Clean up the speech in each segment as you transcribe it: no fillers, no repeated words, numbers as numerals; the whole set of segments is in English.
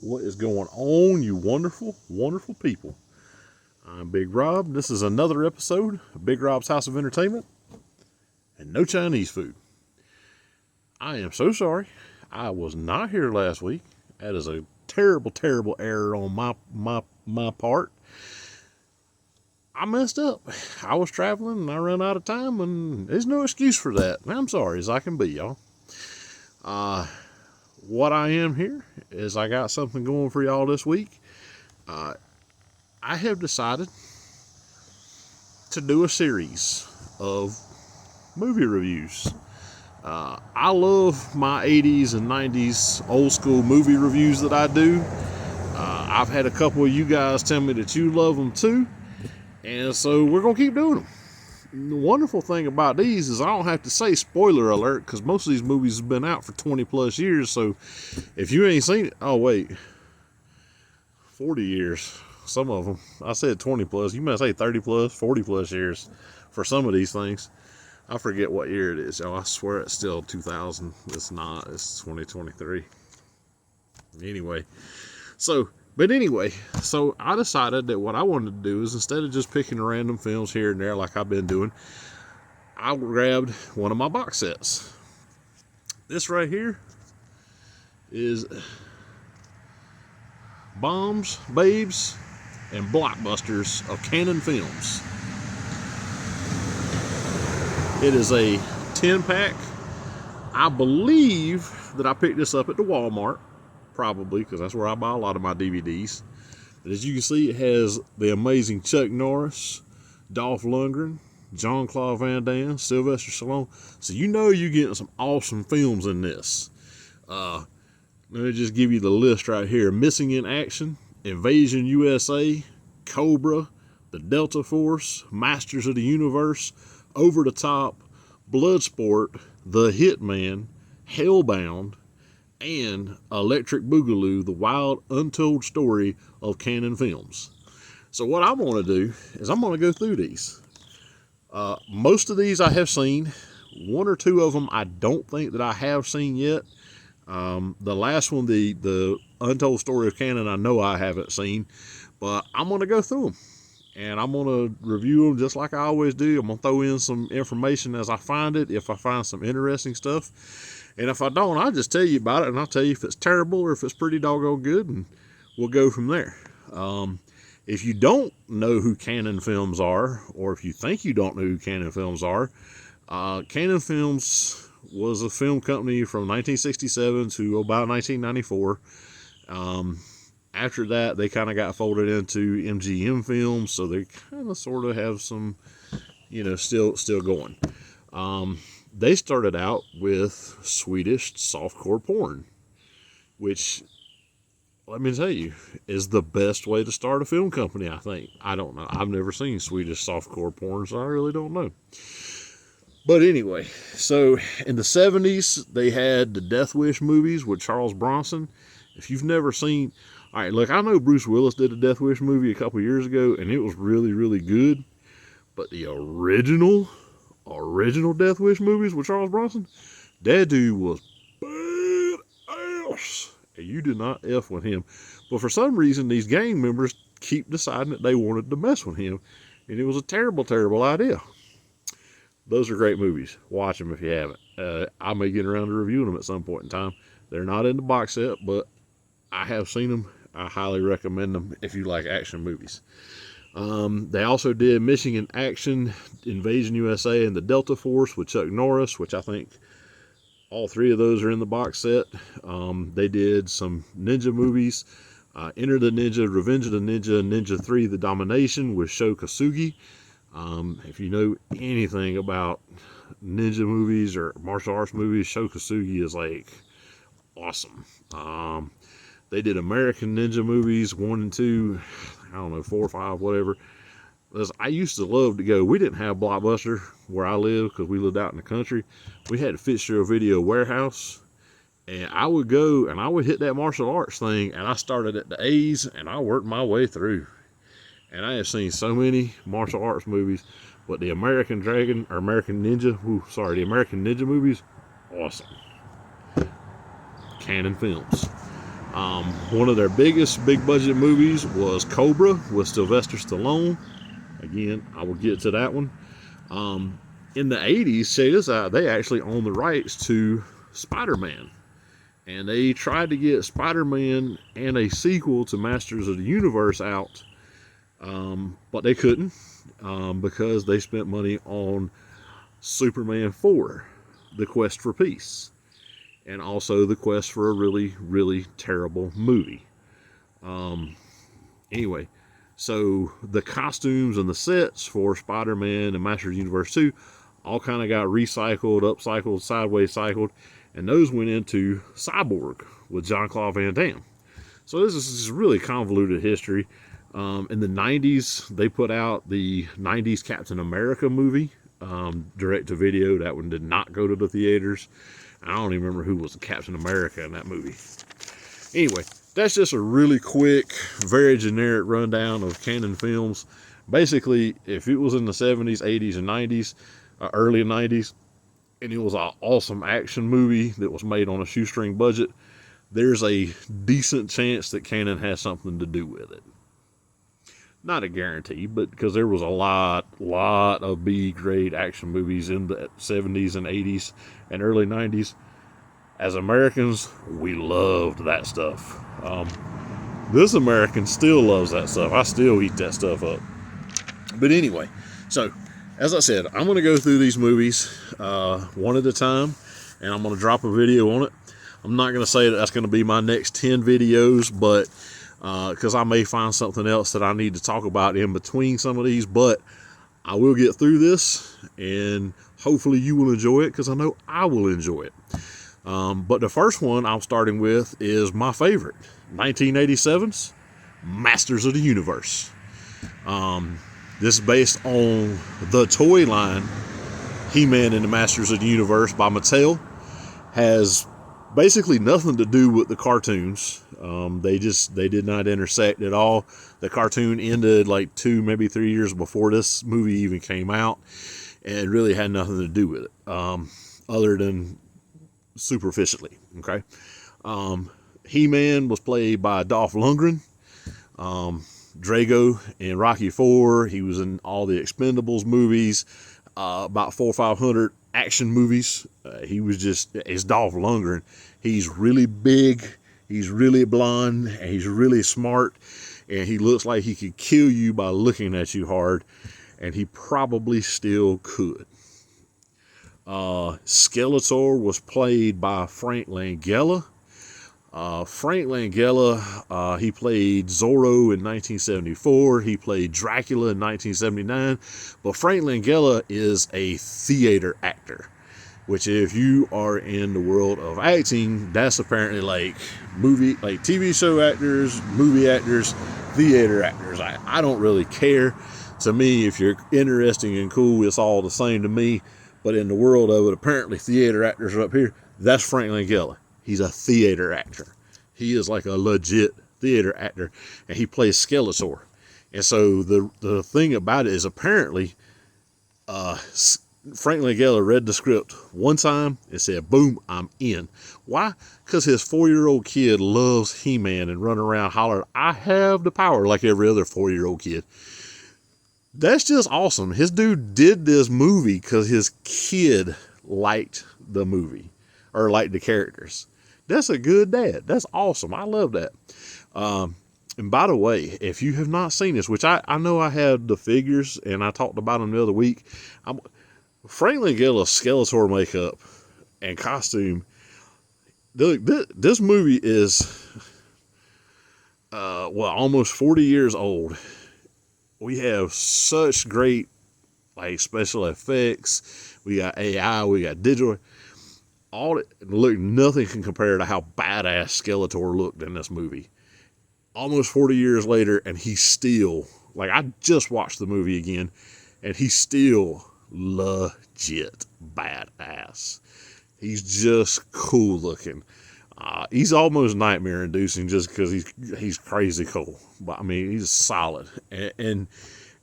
What is going on, you wonderful, wonderful people? I'm Big Rob. This is another episode of Big Rob's House of Entertainment and no Chinese food. I am so sorry. I was not here last week. That is a terrible, terrible error on my part. I messed up. I was traveling and I ran out of time, and there's no excuse for that. I'm sorry as I can be, y'all. What I am here is I got something going for y'all this week. I have decided to do a series of movie reviews. I love my 80s and 90s old school movie reviews that I do. I've had a couple of you guys tell me that you love them too, and so we're going to keep doing them. The wonderful thing about these is I don't have to say spoiler alert, because most of these movies have been out for 20 plus years. So if you ain't seen it, 40 years, some of them. I said 20 plus. You might say 30 plus, 40 plus years for some of these things. I forget what year it is, y'all. I swear it's still 2000. It's not. It's 2023. Anyway, so I decided that what I wanted to do is, instead of just picking random films here and there like I've been doing, I grabbed one of my box sets. This right here is Bombs, Babes, and Blockbusters of Canon films. It is a 10-pack. I believe that I picked this up at the Walmart. Probably, because that's where I buy a lot of my DVDs. But as you can see, it has the amazing Chuck Norris, Dolph Lundgren, Jean-Claude Van Damme, Sylvester Stallone. So you know you're getting some awesome films in this. Let me just give you the list right here. Missing in Action, Invasion USA, Cobra, The Delta Force, Masters of the Universe, Over the Top, Bloodsport, The Hitman, Hellbound, and Electric Boogaloo, the wild, untold story of Canon films. So what I'm going to do is I'm going to go through these. Most of these I have seen. One or two of them I don't think that I have seen yet. The last one, the Untold Story of Canon, I know I haven't seen. But I'm going to go through them. And I'm going to review them just like I always do. I'm going to throw in some information as I find it, if I find some interesting stuff. And if I don't, I'll just tell you about it, and I'll tell you if it's terrible or if it's pretty doggone good, and we'll go from there. If you don't know who Canon Films are, or if you think you don't know who Canon Films are, Canon Films was a film company from 1967 to about 1994. After that, they kind of got folded into MGM Films, so they kind of sort of have some, still going. They started out with Swedish softcore porn, which, let me tell you, is the best way to start a film company, I think. I don't know. I've never seen Swedish softcore porn, so I really don't know. But anyway, so in the 70s, they had the Death Wish movies with Charles Bronson. If you've never seen... All right, look, I know Bruce Willis did a Death Wish movie a couple years ago, and it was really, really good. But the original Death Wish movies with Charles Bronson, that dude was badass. And you did not F with him. But for some reason, these gang members keep deciding that they wanted to mess with him. And it was a terrible, terrible idea. Those are great movies. Watch them if you haven't. I may get around to reviewing them at some point in time. They're not in the box set, but I have seen them. I highly recommend them if you like action movies. They also did Missing in Action, Invasion USA, and The Delta Force with Chuck Norris, which I think all three of those are in the box set. They did some ninja movies. Enter the Ninja, Revenge of the Ninja, Ninja 3, The Domination with Sho Kosugi. If you know anything about ninja movies or martial arts movies, Sho Kosugi is like awesome. They did American Ninja movies 1 and 2, I don't know, 4 or 5, whatever. I used to love to go. We didn't have Blockbuster where I live because we lived out in the country. We had a Fitzgerald Video Warehouse, and I would go and I would hit that martial arts thing, and I started at the A's and I worked my way through. And I have seen so many martial arts movies, but the American Ninja movies, awesome. Canon Films. One of their biggest big budget movies was Cobra with Sylvester Stallone. Again, I will get to that one. In the 80s, check this out, they actually owned the rights to Spider-Man. And they tried to get Spider-Man and a sequel to Masters of the Universe out, but they couldn't because they spent money on Superman 4, The Quest for Peace, and also The Quest for a really, really terrible movie. Anyway, so the costumes and the sets for Spider-Man and Masters of the Universe 2 all kind of got recycled, upcycled, sideways cycled, and those went into Cyborg with Jean-Claude Van Damme. So this is really convoluted history. In the 90s, they put out the 90s Captain America movie, direct to video. That one did not go to the theaters. I don't even remember who was Captain America in that movie. Anyway, that's just a really quick, very generic rundown of Canon films. Basically, if it was in the 70s, 80s, and 90s, early 90s, and it was an awesome action movie that was made on a shoestring budget, there's a decent chance that Canon has something to do with it. Not a guarantee, but because there was a lot of B-grade action movies in the 70s and 80s and early 90s. As Americans, we loved that stuff. This American still loves that stuff. I still eat that stuff up. But anyway, so as I said, I'm going to go through these movies one at a time, and I'm going to drop a video on it. I'm not going to say that that's going to be my next 10 videos, but because I may find something else that I need to talk about in between some of these, but I will get through this, and hopefully you will enjoy it, because I know I will enjoy it. But the first one I'm starting with is my favorite, 1987's Masters of the Universe. This is based on the toy line He-Man and the Masters of the Universe by Mattel. Has basically nothing to do with the cartoons. They did not intersect at all. The cartoon ended like 2, maybe 3 years before this movie even came out, and really had nothing to do with it, other than superficially. Okay. He-Man was played by Dolph Lundgren. Drago in Rocky IV. He was in all the Expendables movies, about 400 or 500 action movies. It's Dolph Lundgren. He's really big, he's really blonde, and he's really smart, and he looks like he could kill you by looking at you hard, and he probably still could. Skeletor was played by Frank Langella. Frank Langella, he played Zorro in 1974. He played Dracula in 1979. But Frank Langella is a theater actor, which if you are in the world of acting, that's apparently like TV show actors, movie actors, theater actors. I don't really care. To me, if you're interesting and cool, it's all the same to me. But in the world of it, apparently theater actors are up here. That's Frank Langella. He's a theater actor. He is like a legit theater actor, and he plays Skeletor. And so the thing about it is, apparently, Frank Langella read the script one time and said, boom, I'm in. Why? Because his 4-year-old kid loves He-Man and run around hollering, I have the power, like every other 4-year-old kid. That's just awesome. His dude did this movie because his kid liked the movie, or liked the characters. That's a good dad. That's awesome. I love that. And by the way, if you have not seen this, which I know I had the figures and I talked about them the other week, Frank Langella's Skeletor makeup and costume. This movie is, almost 40 years old. We have such great special effects. We got AI. We got digital. Nothing can compare to how badass Skeletor looked in this movie. Almost 40 years later, and he's still, I just watched the movie again, and he's still legit badass. He's just cool looking. He's almost nightmare inducing just because he's crazy cool. But I mean, he's solid. And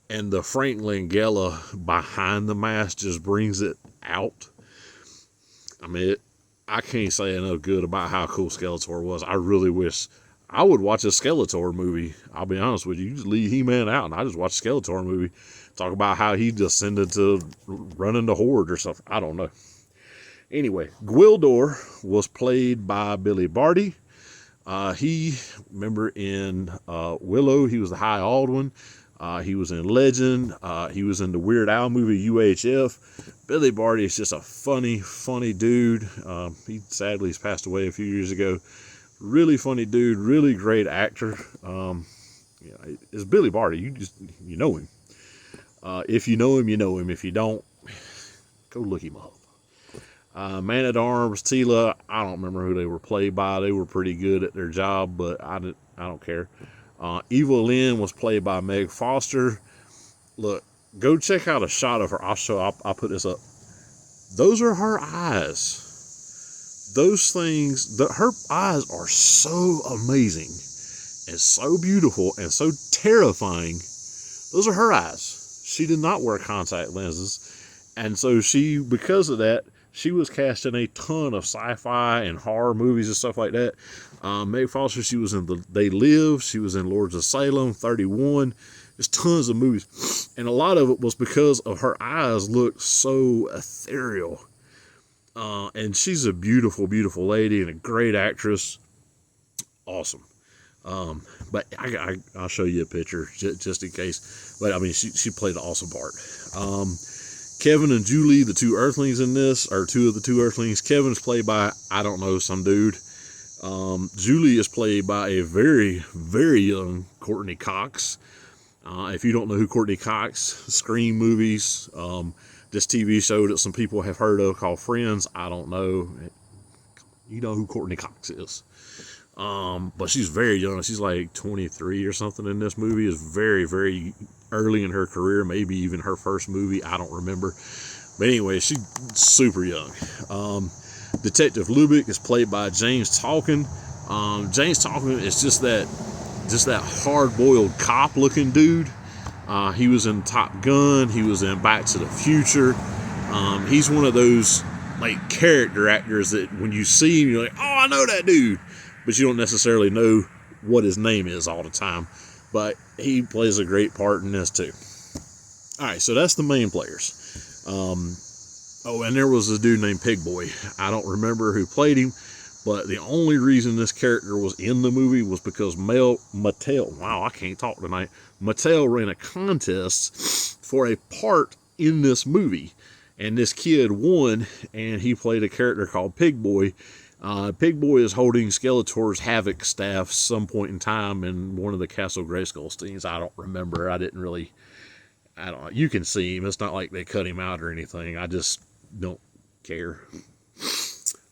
the Frank Langella behind the mask just brings it out. I mean, I can't say enough good about how cool Skeletor was. I really wish I would watch a Skeletor movie. I'll be honest with you. You just leave He-Man out, and I just watch a Skeletor movie. Talk about how he descended to running the Horde or something. I don't know. Anyway, Gwildor was played by Billy Barty. Remember in Willow, he was the High Aldwin. He was in Legend. He was in the Weird Al movie UHF. Billy Barty is just a funny dude. He sadly has passed away a few years ago. Really funny dude, really great actor. It's Billy Barty. You know him. If you know him, you know him. If you don't, go look him up. Man at Arms, Tila, I don't remember who they were played by. They were pretty good at their job, but I don't care. Eva Lynn was played by Meg Foster. Look, go check out a shot of her. I'll put this up. Those are her eyes. Those things, her eyes are so amazing and so beautiful and so terrifying. Those are her eyes. She did not wear contact lenses. And so because of that, she was cast in a ton of sci-fi and horror movies and stuff like that. Meg Foster, she was in They Live. She was in Lords of Salem, 31. There's tons of movies. And a lot of it was because of her eyes looked so ethereal. And she's a beautiful, beautiful lady and a great actress. Awesome. But I'll show you a picture just in case. But I mean, she played an awesome part. Kevin and Julie, the two Earthlings in this, are two of the two Earthlings. Kevin's played by, I don't know, some dude. Julie is played by a very, very young Courtney Cox. If you don't know who Courtney Cox, Scream movies, this TV show that some people have heard of called Friends, I don't know. You know who Courtney Cox is. But she's very young. She's like 23 or something in this movie. Is very, very early in her career, maybe even her first movie. I don't remember. But anyway, she's super young. Detective Lubick is played by James Talkin. James Talkin is just that hard-boiled cop-looking dude. He was in Top Gun. He was in Back to the Future. He's one of those like character actors that when you see him, you're like, oh, I know that dude. But you don't necessarily know what his name is all the time. But he plays a great part in this too. All right, so that's the main players. And there was a dude named Pig Boy. I don't remember who played him, but the only reason this character was in the movie was because Mattel, wow, I can't talk tonight. Mattel ran a contest for a part in this movie, and this kid won, and he played a character called Pig Boy. Pig Boy is holding Skeletor's Havoc staff some point in time in one of the Castle Grayskull scenes. I don't remember. I don't know. You can see him. It's not like they cut him out or anything. I just don't care.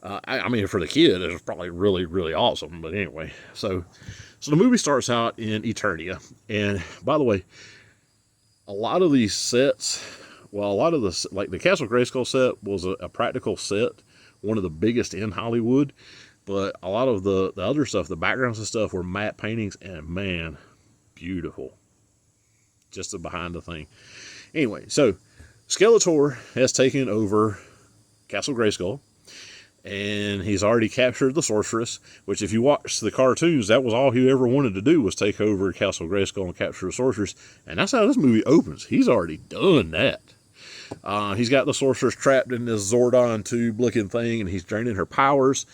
I mean, for the kid, it was probably really, really awesome. But anyway, so the movie starts out in Eternia. And by the way, a lot of these sets, well, a lot of the Castle Grayskull set was a practical set. One of the biggest in Hollywood, but a lot of the other stuff, the backgrounds and stuff, were matte paintings, and man, beautiful. Just the behind the thing. Anyway, so Skeletor has taken over Castle Grayskull, and he's already captured the sorceress, which if you watch the cartoons, that was all he ever wanted to do, was take over Castle Grayskull and capture the sorceress, and that's how this movie opens. He's already done that. He's got the sorceress trapped in this Zordon tube looking thing, and he's draining her powers,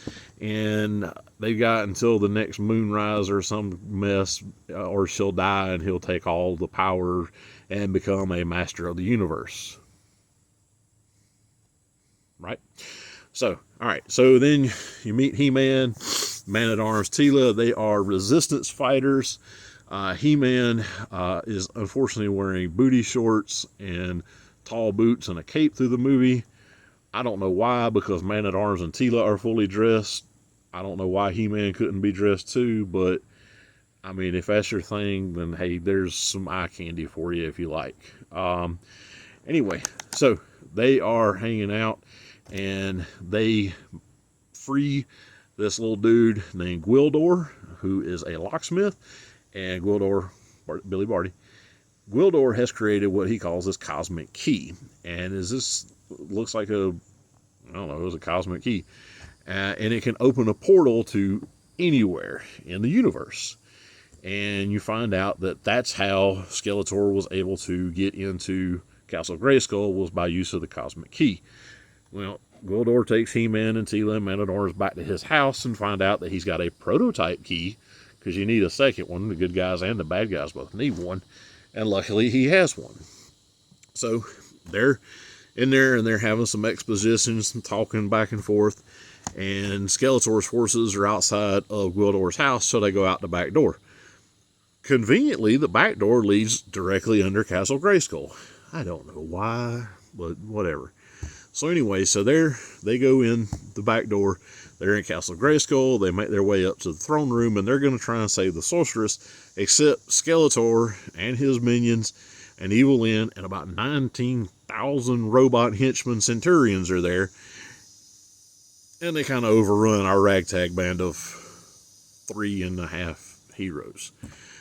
and they've got until the next moonrise or some mess, or she'll die and he'll take all the power and become a master of the universe. Right? So, alright, so then you meet He-Man, Man at Arms, Tila. They are resistance fighters. He-Man is unfortunately wearing booty shorts and tall boots and a cape through the movie. I don't know why, because Man at Arms and Tila are fully dressed. I don't know why He-Man couldn't be dressed too, but I mean, if that's your thing, then hey, there's some eye candy for you if you like. Anyway, so they are hanging out and they free this little dude named Gwildor, who is a locksmith, and Billy Barty, Gwildor has created what he calls this cosmic key, and looks like it was a cosmic key, and it can open a portal to anywhere in the universe. And you find out that that's how Skeletor was able to get into Castle Grayskull, was by use of the Cosmic Key. Well, Gwildor takes He-Man and Teela and Man-at-Arms back to his house and find out that he's got a prototype key, because you need a second one. The good guys and the bad guys both need one. And luckily he has one. So they're in there and they're having some expositions and talking back and forth. And Skeletor's forces are outside of Gwildor's house, so they go out the back door. Conveniently, the back door leads directly under Castle Grayskull. I don't know why, but whatever. So anyway, so they go in the back door. They're in Castle Grayskull. They make their way up to the throne room, and they're going to try and save the sorceress, except Skeletor and his minions and Evil Lyn and about 19,000 robot henchmen Centurions are there. And they kind of overrun our ragtag band of 3.5 heroes.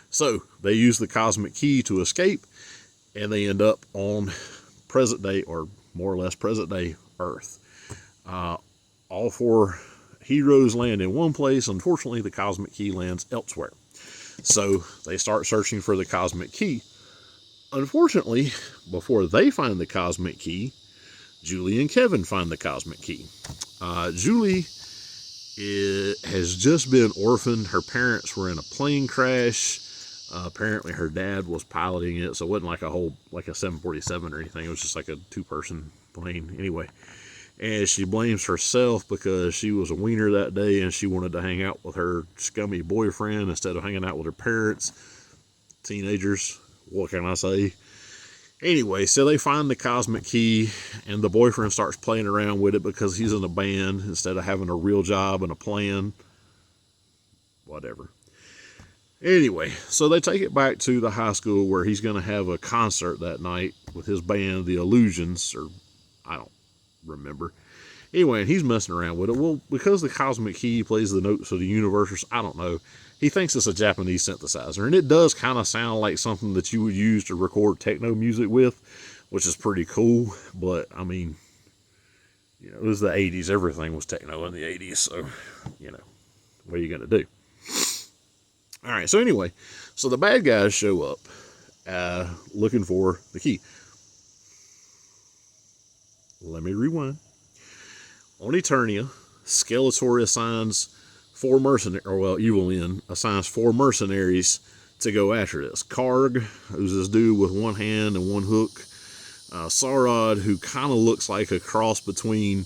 So they use the Cosmic Key to escape, and they end up on present day, or more or less present day, Earth. All 4 heroes land in one place. Unfortunately, the Cosmic Key lands elsewhere. So they start searching for the Cosmic Key. Unfortunately, before they find the Cosmic Key, Julie and Kevin find the Cosmic Key. Julie has just been orphaned. Her parents were in a plane crash. Apparently her dad was piloting it, so it wasn't like a 747 or anything. It was just like a 2-person plane anyway. And she blames herself because she was a wiener that day and she wanted to hang out with her scummy boyfriend instead of hanging out with her parents. Teenagers, what can I say? Anyway, so they find the Cosmic Key, and the boyfriend starts playing around with it because he's in a band instead of having a real job and a plan. Whatever. Anyway, so they take it back to the high school where he's going to have a concert that night with his band, the Illusions, or I don't remember. Anyway, and he's messing around with it. Well, because the Cosmic Key plays the notes of the universe, I don't know. He thinks it's a Japanese synthesizer, and it does kind of sound like something that you would use to record techno music with, which is pretty cool. But I mean, you know, it was the 80s. Everything was techno in the 80s, so you know, what are you gonna do? All right. So anyway, so the bad guys show up looking for the key. Let me rewind. On Eternia, Skeletor assigns 4 mercenaries, or well, Evil Lyn assigns 4 mercenaries to go after this. Karg, who's this dude with one hand and one hook. Saurod, who kind of looks like a cross between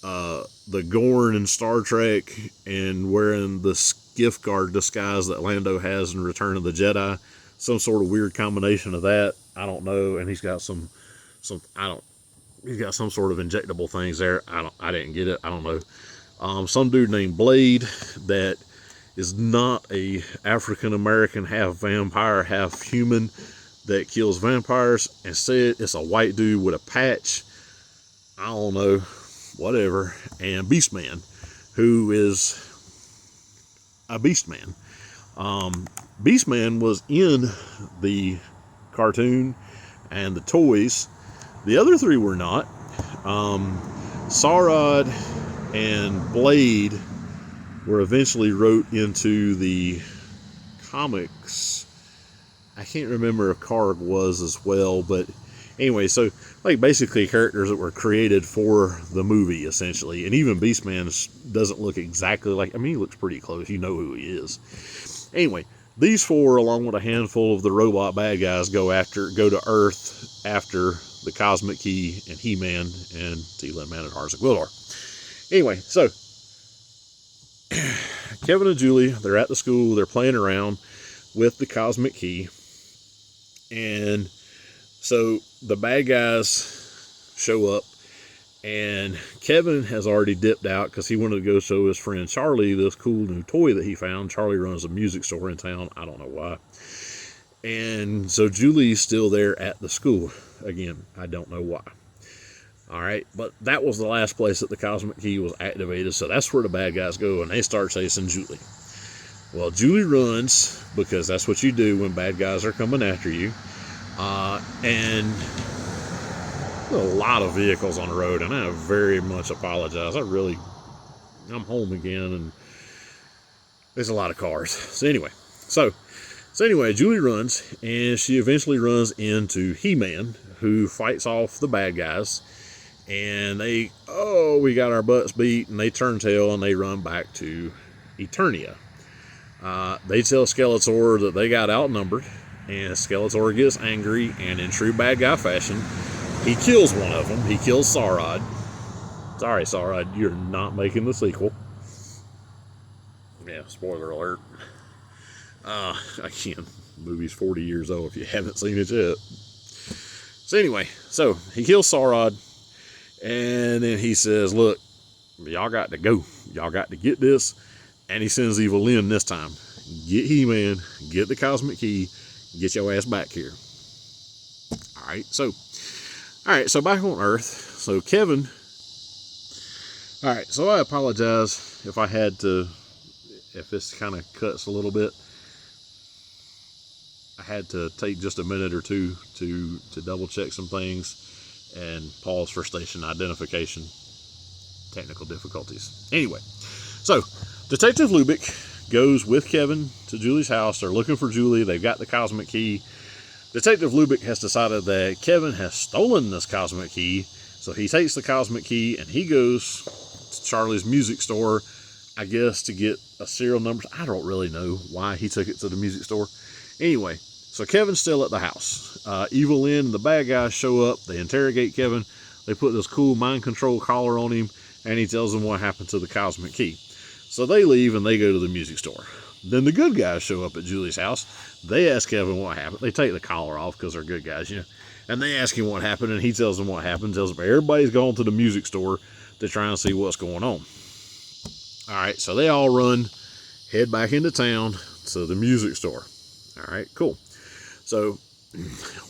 the Gorn in Star Trek and wearing the gift card disguise that Lando has in Return of the Jedi. Some sort of weird combination of that. I don't know. And he's got he's got some sort of injectable things there. I didn't get it. I don't know. Some dude named Blade that is not a African American, half vampire, half human that kills vampires. Instead, it's a white dude with a patch. I don't know, whatever. And Beastman, who is a Beastman. Beastman was in the cartoon and the toys. The other 3 were not. Saurod and Blade were eventually wrote into the comics. I can't remember if Karg was as well, but anyway, so like basically characters that were created for the movie essentially. And even Beastman doesn't look exactly like, I mean, he looks pretty close. You know who he is. Anyway, these 4, along with a handful of the robot bad guys, go to Earth after the Cosmic Key and He-Man and Teela and Man-at-Arms and Gwildor. Anyway, so Kevin and Julie, they're at the school, they're playing around with the Cosmic Key. And so the bad guys show up, and Kevin has already dipped out because he wanted to go show his friend Charlie this cool new toy that he found. Charlie runs a music store in town. I don't know why. And so Julie's still there at the school. Again, I don't know why. All right, but that was the last place that the Cosmic Key was activated, so that's where the bad guys go, and they start chasing Julie. Well, Julie runs, because that's what you do when bad guys are coming after you. And a lot of vehicles on the road, and I very much apologize. I'm home again, and There's a lot of cars. So anyway, Julie runs, and she eventually runs into He-Man, who fights off the bad guys. And we got our butts beat, and they turn tail and they run back to Eternia. They tell Skeletor that they got outnumbered, and Skeletor gets angry, and in true bad guy fashion, he kills one of them. He kills Saurod. Sorry, Saurod, you're not making the sequel. Yeah, spoiler alert. Again, the movie's 40 years old if you haven't seen it yet. So anyway, so he kills Saurod, and then he says, look, y'all got to go. Y'all got to get this. And he sends Evil Lyn this time. Get He-Man, get the Cosmic Key, get your ass back here. Alright, so back on Earth. So Kevin. Alright, so I apologize if this kind of cuts a little bit. I had to take just a minute or two to double check some things and pause for station identification. Technical difficulties. Anyway, so Detective Lubick goes with Kevin to Julie's house. They're looking for Julie. They've got the Cosmic Key. Detective Lubick has decided that Kevin has stolen this Cosmic Key, so he takes the Cosmic Key and he goes to Charlie's music store, I guess, to get a serial number. I don't really know why he took it to the music store. Anyway, so Kevin's still at the house. Evil Lyn and the bad guys show up. They interrogate Kevin. They put this cool mind control collar on him, and he tells them what happened to the Cosmic Key. So they leave and they go to the music store. Then the good guys show up at Julie's house. They ask Kevin what happened. They take the collar off because they're good guys, And they ask him what happened, and he tells them what happened. Tells them everybody's gone to the music store to try and see what's going on. All right, so they all head back into town to the music store. All right, cool. So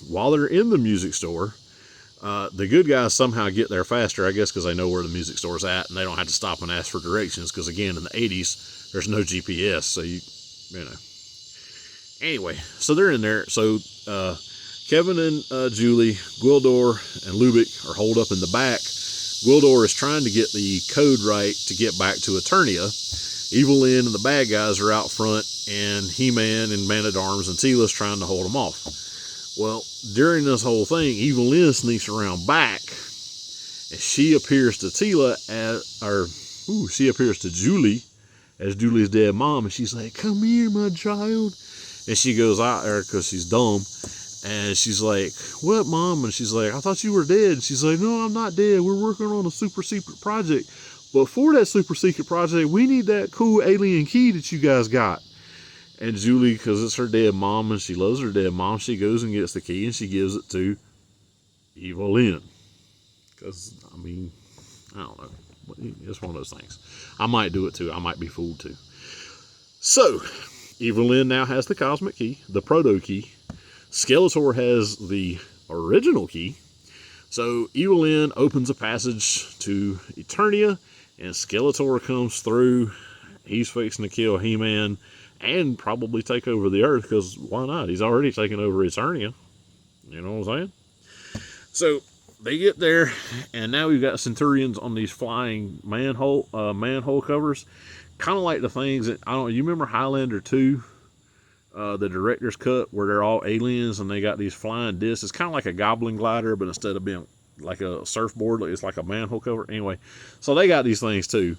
while they're in the music store, the good guys somehow get there faster, I guess because they know where the music store's at, and they don't have to stop and ask for directions, because again, in the 80s, there's no GPS, so you know. Anyway, so they're in there. So Kevin and Julie, Gwildor, and Lubick are holed up in the back. Gwildor is trying to get the code right to get back to Eternia. Evil Lyn and the bad guys are out front, and He-Man and Man-at-Arms and Teela's trying to hold them off. Well, during this whole thing, Evil Lyn sneaks around back, and she appears to she appears to Julie as Julie's dead mom, and she's like, "Come here, my child." And she goes out there because she's dumb, and she's like, "What, Mom?" And she's like, "I thought you were dead." And she's like, "No, I'm not dead. We're working on a super secret project. But for that super secret project, we need that cool alien key that you guys got." And Julie, because it's her dead mom and she loves her dead mom, she goes and gets the key and she gives it to Evil Lyn. Because, I mean, I don't know. It's one of those things. I might do it too. I might be fooled too. So, Evil Lyn now has the Cosmic Key, the Proto Key. Skeletor has the original key. So, Evil Lyn opens a passage to Eternia, and Skeletor comes through. He's fixing to kill He-Man and probably take over the Earth, because why not? He's already taken over Eternia. You know what I'm saying? So they get there, and now we've got Centurions on these flying manhole covers, kind of like the things that, I don't know, you remember Highlander 2, the director's cut, where they're all aliens and they got these flying discs. It's kind of like a Goblin glider, but instead of being like a surfboard, it's like a manhole cover. Anyway, so they got these things too.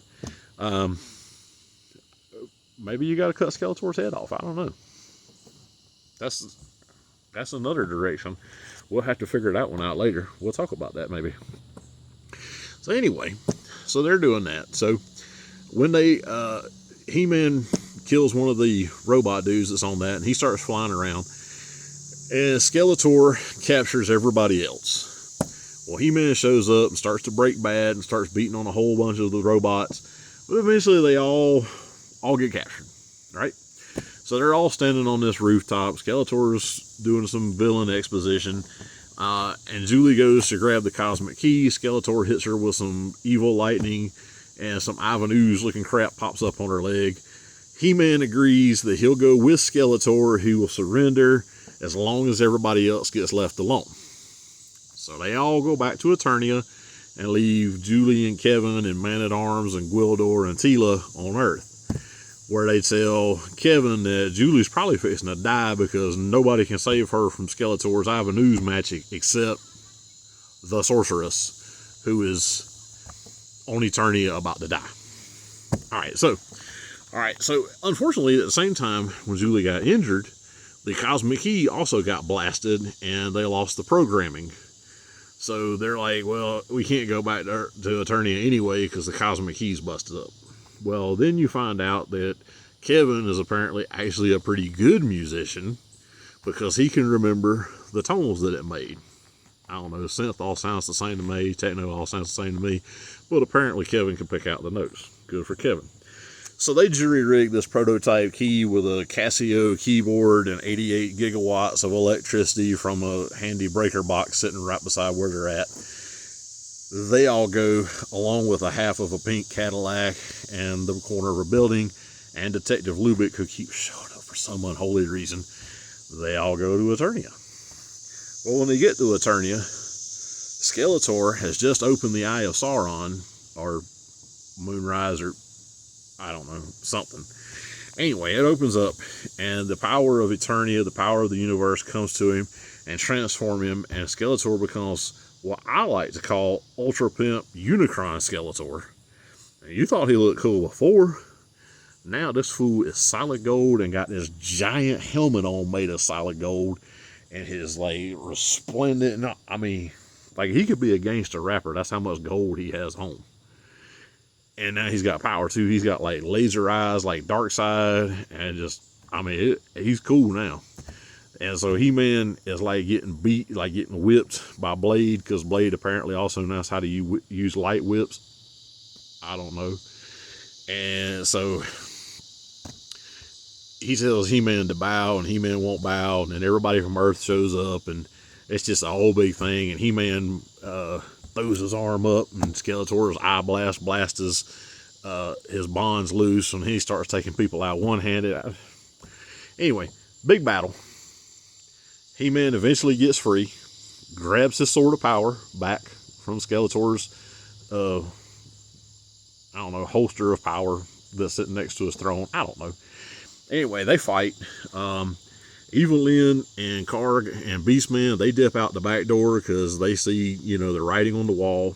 Maybe you got to cut Skeletor's head off. I don't know. That's another direction. We'll have to figure that one out later. We'll talk about that maybe. So anyway, so they're doing that. So when He-Man kills one of the robot dudes that's on that, and he starts flying around, and Skeletor captures everybody else. Well, He-Man shows up and starts to break bad and starts beating on a whole bunch of the robots, but eventually they all get captured, right? So they're all standing on this rooftop. Skeletor's doing some villain exposition, and Julie goes to grab the Cosmic Key. Skeletor hits her with some evil lightning, and some Ivan Ooze looking crap pops up on her leg. He-Man agrees that he'll go with Skeletor, who will surrender as long as everybody else gets left alone. So they all go back to Eternia and leave Julie and Kevin and Man-at-Arms and Gwildor and Teela on Earth. where they tell Kevin that Julie's probably fixing to die because nobody can save her from Skeletor's Avenue's magic except the sorceress, who is on Eternia about to die. Alright, so unfortunately at the same time when Julie got injured, the Cosmic Key also got blasted and they lost the programming. So they're like, well, we can't go back to Eternia anyway because the Cosmic Key's busted up. Well, then you find out that Kevin is apparently actually a pretty good musician because he can remember the tones that it made. I don't know, synth all sounds the same to me, techno all sounds the same to me, but apparently Kevin can pick out the notes. Good for Kevin. So they jury-rigged this prototype key with a Casio keyboard and 88 gigawatts of electricity from a handy breaker box sitting right beside where they're at. They all go, along with a half of a pink Cadillac and the corner of a building, and Detective Lubick, who keeps showing up for some unholy reason. They all go to Eternia. Well, when they get to Eternia, Skeletor has just opened the Eye of Sauron, or Moonrise, or I don't know, something. Anyway, it opens up, and the power of Eternia, the power of the universe, comes to him and transforms him, and Skeletor becomes what I like to call Ultra Pimp Unicron Skeletor. And you thought he looked cool before. Now this fool is solid gold and got this giant helmet on made of solid gold. And his like resplendent, I mean, like he could be a gangster rapper. That's how much gold he has on. And now he's got power too. He's got like laser eyes, like Darkseid, and just, I mean, he's cool now. And so He-Man is like getting beat, like getting whipped by Blade, because Blade apparently also knows how to use light whips. I don't know. And so he tells He-Man to bow, and He-Man won't bow, and then everybody from Earth shows up, and it's just a whole big thing. And He-Man throws his arm up, and Skeletor's eye blasts his bonds loose, and he starts taking people out one-handed. Anyway, big battle. He-Man eventually gets free, grabs his sword of power back from Skeletor's, I don't know, holster of power that's sitting next to his throne. I don't know. Anyway, they fight. Evil Lyn and Karg and Beastman, they dip out the back door because they see, the writing on the wall.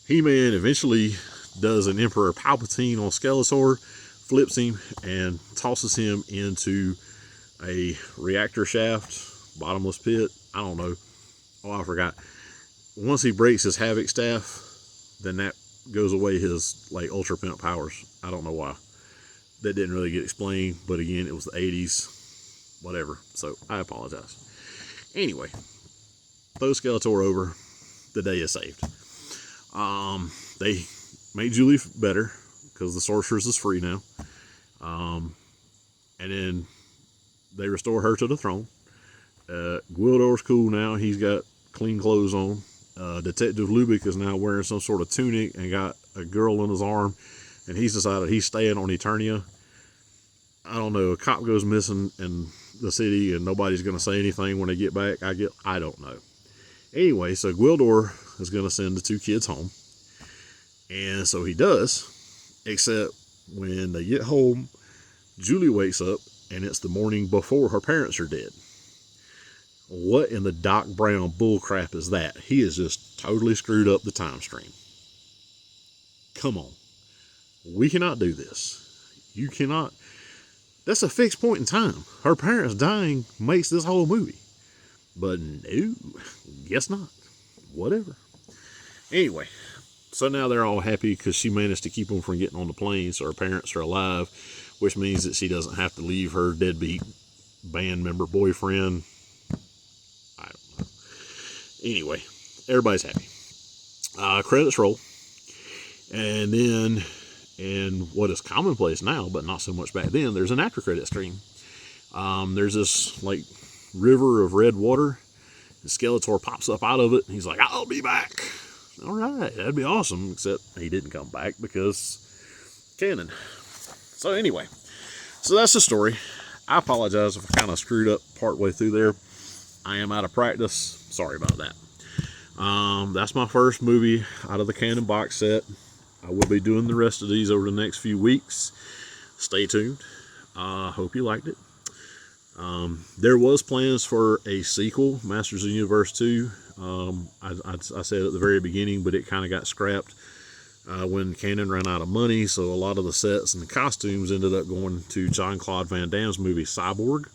He-Man eventually does an Emperor Palpatine on Skeletor, flips him, and tosses him into a reactor shaft, bottomless pit. I don't know. Oh, I forgot. Once he breaks his Havoc staff, then that goes away his like Ultra Pimp powers. I don't know why. That didn't really get explained, but again, it was the 80s. Whatever. So I apologize. Anyway, throw Skeletor over. The day is saved. They made Julie better because the sorceress is free now. And then they restore her to the throne. Gwildor's cool now. He's got clean clothes on. Detective Lubick is now wearing some sort of tunic and got a girl in his arm, and he's decided he's staying on Eternia. I don't know. A cop goes missing in the city, and nobody's going to say anything when they get back. I don't know. Anyway, so Gwildor is going to send the two kids home, and so he does. Except when they get home, Julie wakes up, and it's the morning before her parents are dead. What in the Doc Brown bullcrap is that? He has just totally screwed up the time stream. Come on. We cannot do this. You cannot. That's a fixed point in time. Her parents dying makes this whole movie. But no, guess not. Whatever. Anyway, so now they're all happy because she managed to keep them from getting on the plane, so her parents are alive, which means that she doesn't have to leave her deadbeat band member boyfriend. I don't know. Anyway, everybody's happy. Credits roll. And then, in what is commonplace now, but not so much back then, there's an after credit screen. There's this like river of red water, and Skeletor pops up out of it, and he's like, I'll be back. All right, that'd be awesome, except he didn't come back because canon. So anyway, so that's the story. I apologize if I kind of screwed up partway through there. I am out of practice. Sorry about that. That's my first movie out of the canon box set. I will be doing the rest of these over the next few weeks. stay tuned. I hope you liked it. There was plans for a sequel, Masters of the Universe 2. I said at the very beginning, but it kind of got scrapped when Canon ran out of money. So a lot of the sets and the costumes ended up going to Jean-Claude Van Damme's movie Cyborg.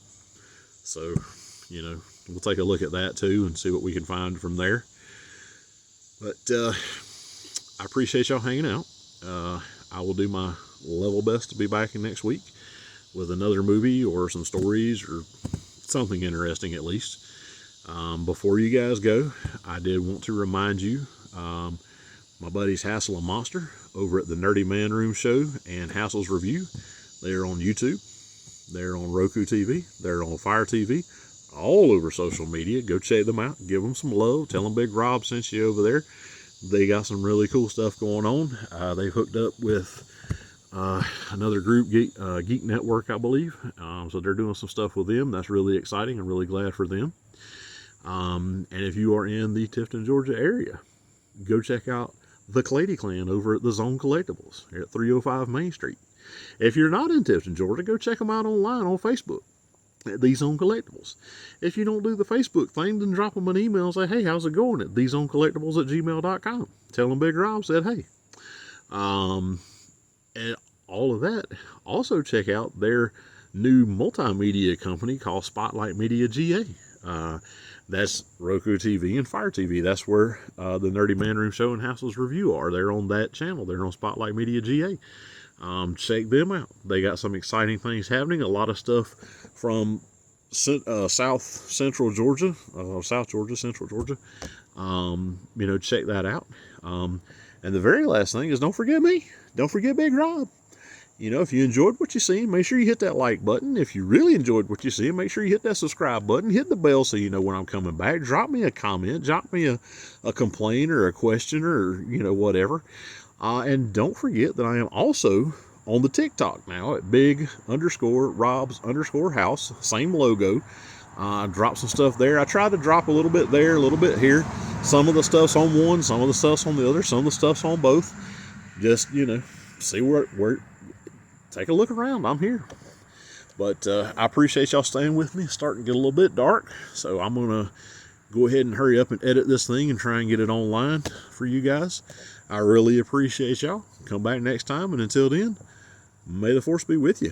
So, you know, we'll take a look at that too and see what we can find from there. But I appreciate y'all hanging out. I will do my level best to be back in next week with another movie or some stories or something interesting at least. Before you guys go, I did want to remind you, my buddies Hassel and Monster over at the Nerdy Man Room Show and Hassel's Review, they're on YouTube, they're on Roku TV, they're on Fire TV, all over social media. Go check them out, give them some love, tell them Big Rob sent you over there. They got some really cool stuff going on. They hooked up with another group, Geek Network, I believe. So they're doing some stuff with them. That's really exciting. I'm really glad for them. And if you are in the Tifton, Georgia area, go check out the Clady Clan over at the Zone Collectables at 305 Main Street. If you're not in Tifton, Georgia, go check them out online on Facebook at the Zone Collectables. If you don't do the Facebook thing, then drop them an email and say, hey, how's it going at thezonecollectables@gmail.com. Tell them Big Rob said, hey. And all of that. Also check out their new multimedia company called Spotlight Media GA. That's Roku TV and Fire TV. That's where the Nerdy Man Room Show and Hassel's Review are. They're on that channel. They're on Spotlight Media GA. Check them out. They got some exciting things happening. A lot of stuff from South Central Georgia, Central Georgia. You know, check that out. And the very last thing is, don't forget me. Don't forget Big Rob. You know, if you enjoyed what you seen, make sure you hit that like button. If you really enjoyed what you see, make sure you hit that subscribe button. Hit the bell so you know when I'm coming back. Drop me a comment. Drop me a complaint or a question or, you know, whatever. And don't forget that I am also on the TikTok now at big_Robs_house. Same logo. Drop some stuff there. I try to drop a little bit there, a little bit here. Some of the stuff's on one, some of the stuff's on the other, some of the stuff's on both. Just, you know, see where take a look around. I'm here. But I appreciate y'all staying with me. It's starting to get a little bit dark, so I'm going to go ahead and hurry up and edit this thing and try and get it online for you guys. I really appreciate y'all. Come back next time, and until then, may the force be with you.